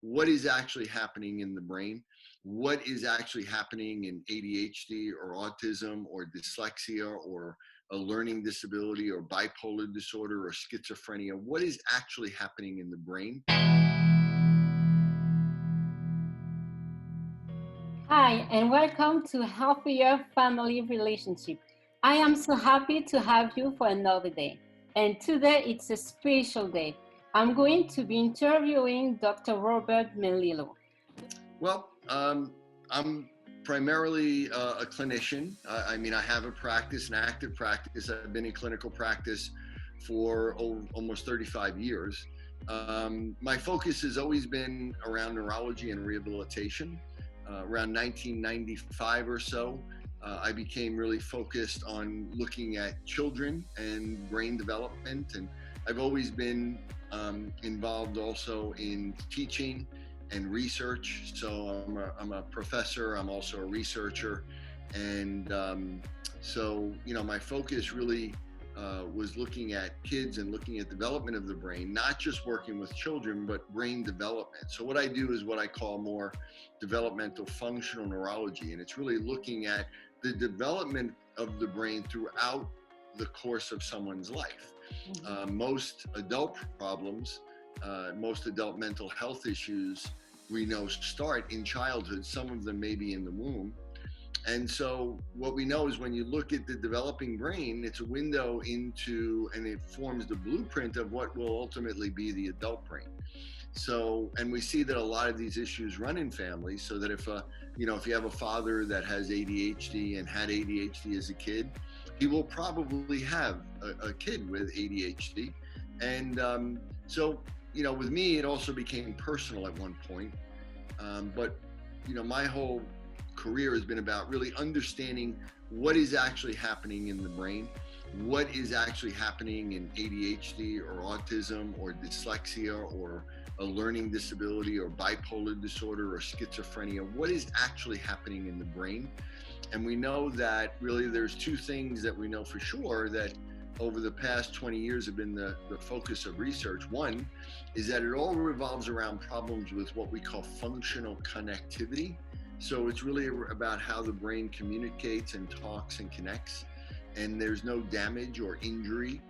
what is actually happening in the brain, what is actually happening in ADHD or autism or dyslexia or a learning disability or bipolar disorder or schizophrenia, what is actually happening in the brain. Hi, and welcome to Healthier Family Relationship. I am so happy to have you for another day. And today it's a special day. I'm going to be interviewing Dr. Robert Melillo. Well, I'm primarily a clinician. I mean, I have a practice, an active practice. I've been in clinical practice for almost 35 years. My focus has always been around neurology and rehabilitation. Around 1995 or so, I became really focused on looking at children and brain development. And I've always been involved also in teaching and research. So I'm a professor, I'm also a researcher. And so, my focus really was looking at kids and looking at development of the brain, not just working with children, but brain development. So what I do is what I call more developmental functional neurology. And it's really looking at the development of the brain throughout the course of someone's life. Most adult problems, most adult mental health issues we know start in childhood. Some of them may be in the womb. And so what we know is when you look at the developing brain, it's a window into, and it forms the blueprint of what will ultimately be the adult brain. So, and we see that a lot of these issues run in families, so that if you have a father that has ADHD and had ADHD as a kid, he will probably have a kid with ADHD. And so, with me, it also became personal at one point. But my whole career has been about really understanding what is actually happening in the brain, what is actually happening in ADHD or autism or dyslexia or a learning disability or bipolar disorder or schizophrenia, what is actually happening in the brain. And we know that really there's two things that we know for sure that over the past 20 years have been the focus of research. One is that it all revolves around problems with what we call functional connectivity. So it's really about how the brain communicates and talks and connects, and there's no damage or injury.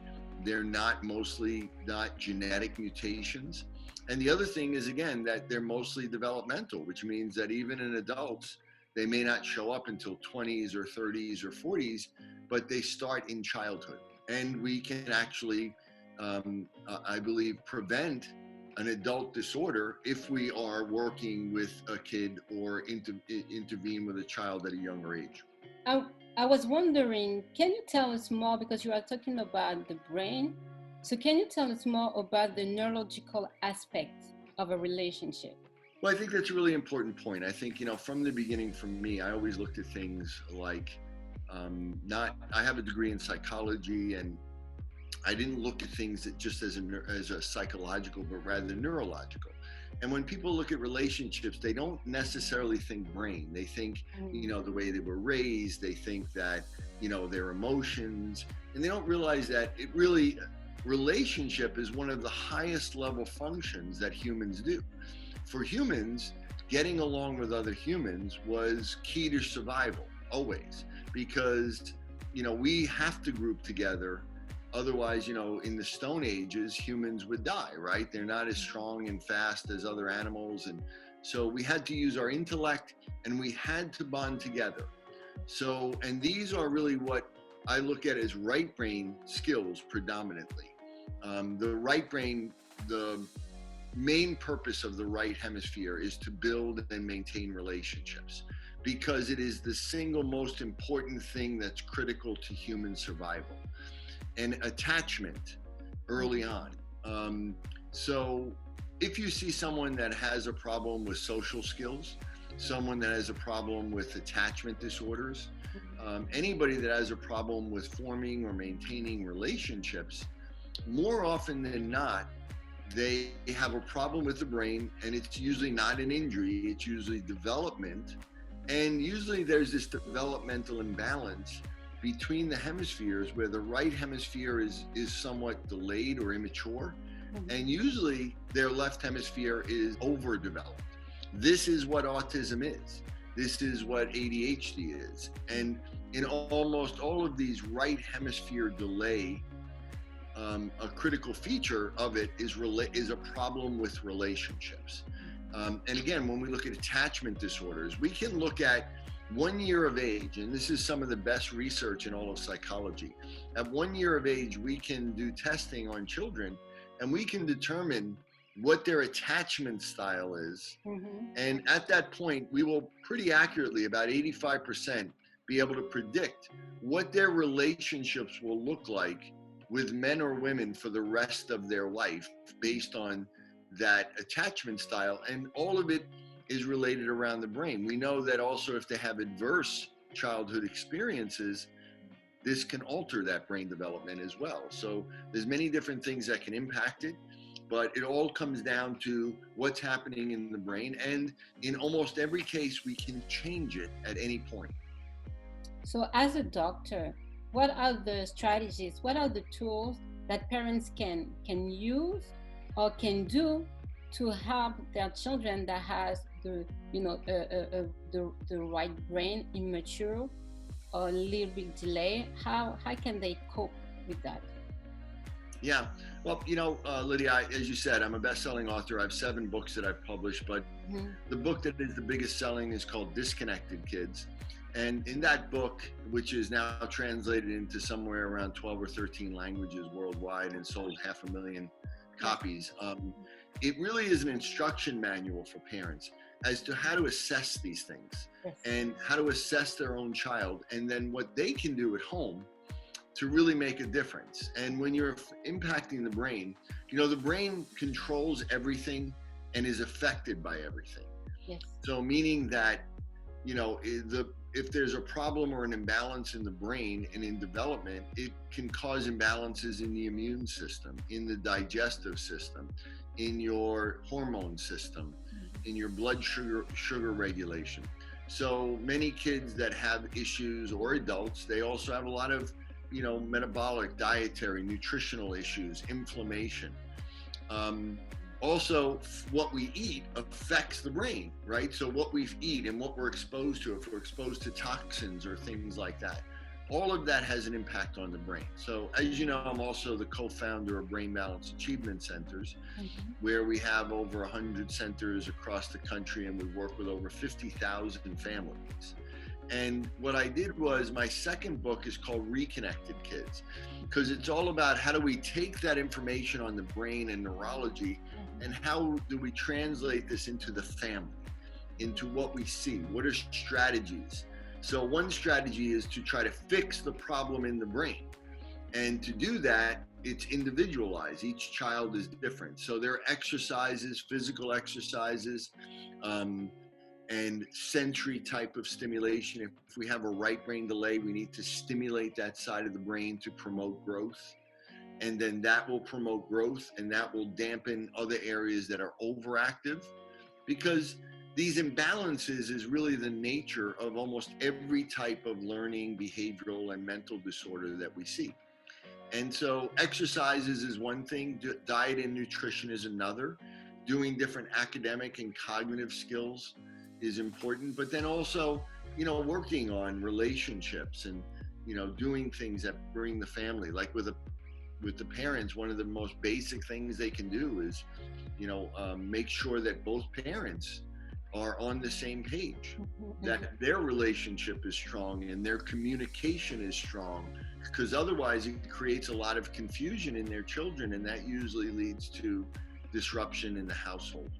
They're mostly not genetic mutations. And the other thing is, again, that they're mostly developmental, which means that even in adults, they may not show up until 20s or 30s or 40s, but they start in childhood. And we can actually, I believe, prevent an adult disorder if we are working with a kid or intervene with a child at a younger age. I was wondering, can you tell us more, because you are talking about the brain? So can you tell us more about the neurological aspect of a relationship? Well, I think that's a really important point. I think, from the beginning for me, I always looked at things like I have a degree in psychology, and I didn't look at things that just as a psychological, but rather neurological. And when people look at relationships, they don't necessarily think brain. They think, the way they were raised. They think that, their emotions, and they don't realize that relationship is one of the highest level functions that humans do. For humans, getting along with other humans was key to survival, always, because, we have to group together. Otherwise, in the Stone Ages, humans would die, right? They're not as strong and fast as other animals. And so we had to use our intellect, and we had to bond together. So, and these are really what I look at as right brain skills predominantly. The right brain, the main purpose of the right hemisphere is to build and maintain relationships, because it is the single most important thing that's critical to human survival. And attachment early on. So if you see someone that has a problem with social skills, someone that has a problem with attachment disorders, anybody that has a problem with forming or maintaining relationships, more often than not, they have a problem with the brain, and it's usually not an injury, it's usually development. And usually there's this developmental imbalance between the hemispheres, where the right hemisphere is somewhat delayed or immature, And usually their left hemisphere is overdeveloped. This is what autism is. This is what ADHD is. And in almost all of these right hemisphere delay, a critical feature of it is a problem with relationships. And again, when we look at attachment disorders, we can look at 1 year of age, and this is some of the best research in all of psychology. At 1 year of age, we can do testing on children, and we can determine what their attachment style is. And at that point, we will pretty accurately, about 85%, be able to predict what their relationships will look like with men or women for the rest of their life based on that attachment style. And all of it is related around the brain. We know that also if they have adverse childhood experiences, this can alter that brain development as well. So there's many different things that can impact it, but it all comes down to what's happening in the brain. And in almost every case, we can change it at any point. So as a doctor, what are the strategies, what are the tools that parents can use or can do to help their children that has the right brain, immature or a little bit delay? How can they cope with that? Yeah, well, Lydia, as you said, I'm a best-selling author. I have 7 books that I've published, but the book that is the biggest selling is called Disconnected Kids. And in that book, which is now translated into somewhere around 12 or 13 languages worldwide and sold 500,000 copies, it really is an instruction manual for parents as to how to assess these things and how to assess their own child, and then what they can do at home to really make a difference. And when you're impacting the brain, the brain controls everything and is affected by everything. Yes. So meaning that, if there's a problem or an imbalance in the brain and in development, it can cause imbalances in the immune system, in the digestive system, in your hormone system, in your blood sugar regulation. So many kids that have issues, or adults, they also have a lot of metabolic, dietary, nutritional issues, inflammation. Also, what we eat affects the brain, right? So what we eat and what we're exposed to, if we're exposed to toxins or things like that, all of that has an impact on the brain. So as you know, I'm also the co-founder of Brain Balance Achievement Centers, where we have over 100 centers across the country, and we work with over 50,000 families. And what I did was, my second book is called Reconnected Kids, because it's all about how do we take that information on the brain and neurology, and how do we translate this into the family, into what we see, what are strategies. So one strategy is to try to fix the problem in the brain. And to do that, it's individualized. Each child is different. So there are exercises, physical exercises, and sensory type of stimulation. If we have a right brain delay, we need to stimulate that side of the brain to promote growth. And then that will promote growth, and that will dampen other areas that are overactive, because these imbalances is really the nature of almost every type of learning, behavioral, and mental disorder that we see. And so exercises is one thing, diet and nutrition is another. Doing different academic and cognitive skills is important, but then also, working on relationships and, doing things that bring the family, like with the parents. One of the most basic things they can do is, make sure that both parents are on the same page, that their relationship is strong and their communication is strong, because otherwise it creates a lot of confusion in their children, and that usually leads to disruption in the household.